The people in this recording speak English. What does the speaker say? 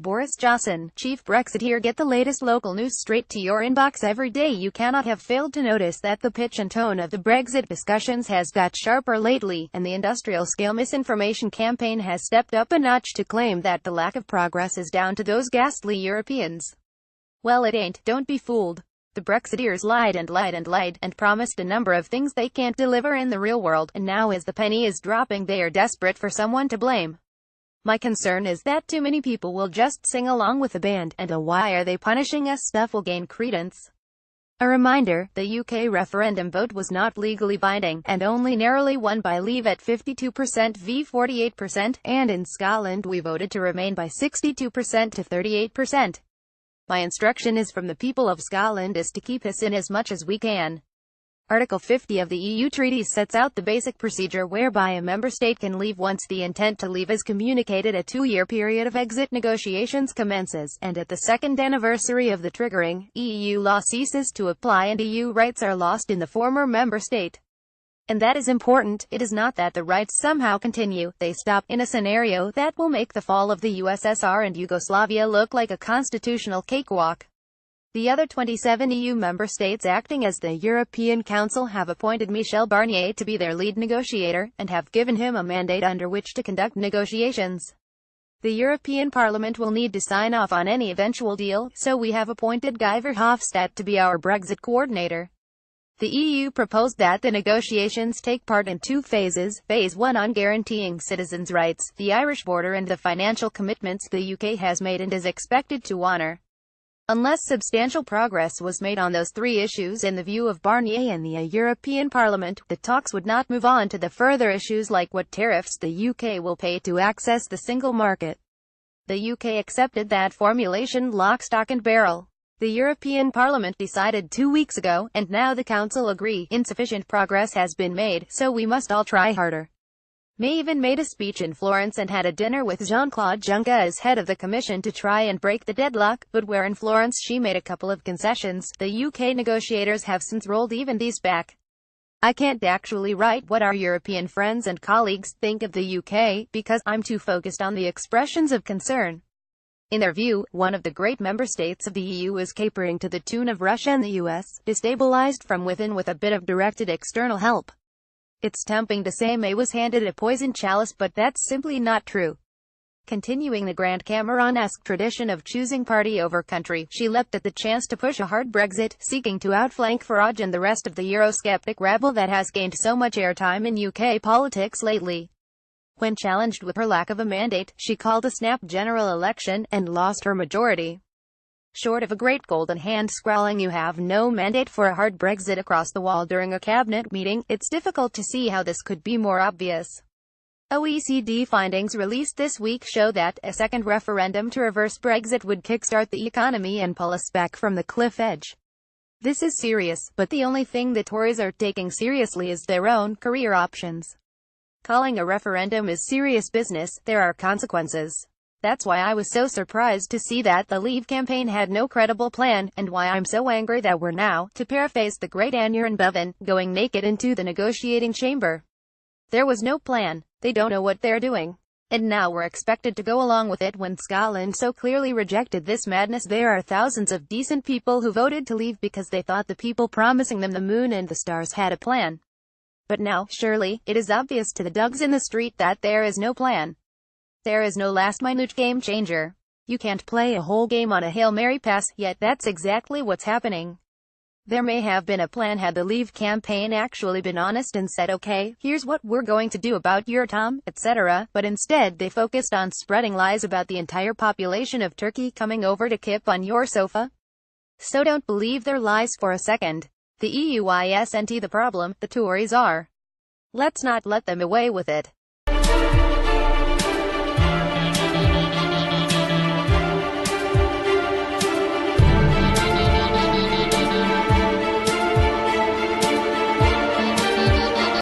Boris Johson, Chief Brexiteer. Get the latest local news straight to your inbox every day. You cannot have failed to notice that the pitch and tone of the Brexit discussions has got sharper lately, and the industrial-scale misinformation campaign has stepped up a notch to claim that the lack of progress is down to those ghastly Europeans. Well, it ain't. Don't be fooled. The Brexiteers lied and lied and lied, and promised a number of things they can't deliver in the real world, and now as the penny is dropping they are desperate for someone to blame. My concern is that too many people will just sing along with the band, and why are they punishing us stuff will gain credence. A reminder, the UK referendum vote was not legally binding, and only narrowly won by Leave at 52% v 48%, and in Scotland we voted to remain by 62% to 38%. My instruction is from the people of Scotland is to keep us in as much as we can. Article 50 of the EU Treaty sets out the basic procedure whereby a member state can leave once the intent to leave is communicated. A 2-year period of exit negotiations commences, and at the second anniversary of the triggering, EU law ceases to apply and EU rights are lost in the former member state. And that is important. It is not that the rights somehow continue, they stop, in a scenario that will make the fall of the USSR and Yugoslavia look like a constitutional cakewalk. The other 27 EU member states, acting as the European Council, have appointed Michel Barnier to be their lead negotiator, and have given him a mandate under which to conduct negotiations. The European Parliament will need to sign off on any eventual deal, so we have appointed Guy Verhofstadt to be our Brexit coordinator. The EU proposed that the negotiations take part in 2 phases, Phase 1 on guaranteeing citizens' rights, the Irish border and the financial commitments the UK has made and is expected to honour. Unless substantial progress was made on those 3 issues in the view of Barnier and the European Parliament, the talks would not move on to the further issues like what tariffs the UK will pay to access the single market. The UK accepted that formulation lock, stock and barrel. The European Parliament decided 2 weeks ago, and now the Council agree. Insufficient progress has been made, so we must all try harder. May even made a speech in Florence and had a dinner with Jean-Claude Juncker as head of the Commission to try and break the deadlock, but where in Florence she made a couple of concessions, the UK negotiators have since rolled even these back. I can't actually write what our European friends and colleagues think of the UK, because I'm too focused on the expressions of concern. In their view, one of the great member states of the EU is capering to the tune of Russia and the US, destabilized from within with a bit of directed external help. It's tempting to say May was handed a poisoned chalice, but that's simply not true. Continuing the Grand Cameron-esque tradition of choosing party over country, she leapt at the chance to push a hard Brexit, seeking to outflank Farage and the rest of the Eurosceptic rabble that has gained so much airtime in UK politics lately. When challenged with her lack of a mandate, she called a snap general election, and lost her majority. Short of a great golden hand scrawling "You have no mandate" for a hard Brexit across the wall during a cabinet meeting, it's difficult to see how this could be more obvious. OECD findings released this week show that a second referendum to reverse Brexit would kickstart the economy and pull us back from the cliff edge. This is serious, but the only thing the Tories are taking seriously is their own career options. Calling a referendum is serious business. There are consequences. That's why I was so surprised to see that the Leave campaign had no credible plan, and why I'm so angry that we're now, to paraphrase the great Aneurin Bevan, going naked into the negotiating chamber. There was no plan. They don't know what they're doing. And now we're expected to go along with it when Scotland so clearly rejected this madness. There are thousands of decent people who voted to leave because they thought the people promising them the moon and the stars had a plan. But now, surely, it is obvious to the dogs in the street that there is no plan. There is no last-minute game changer. You can't play a whole game on a Hail Mary pass, yet that's exactly what's happening. There may have been a plan had the Leave campaign actually been honest and said, okay, here's what we're going to do about your Tom, etc., but instead they focused on spreading lies about the entire population of Turkey coming over to kip on your sofa. So don't believe their lies for a second. The EU isn't the problem, the Tories are. Let's not let them away with it.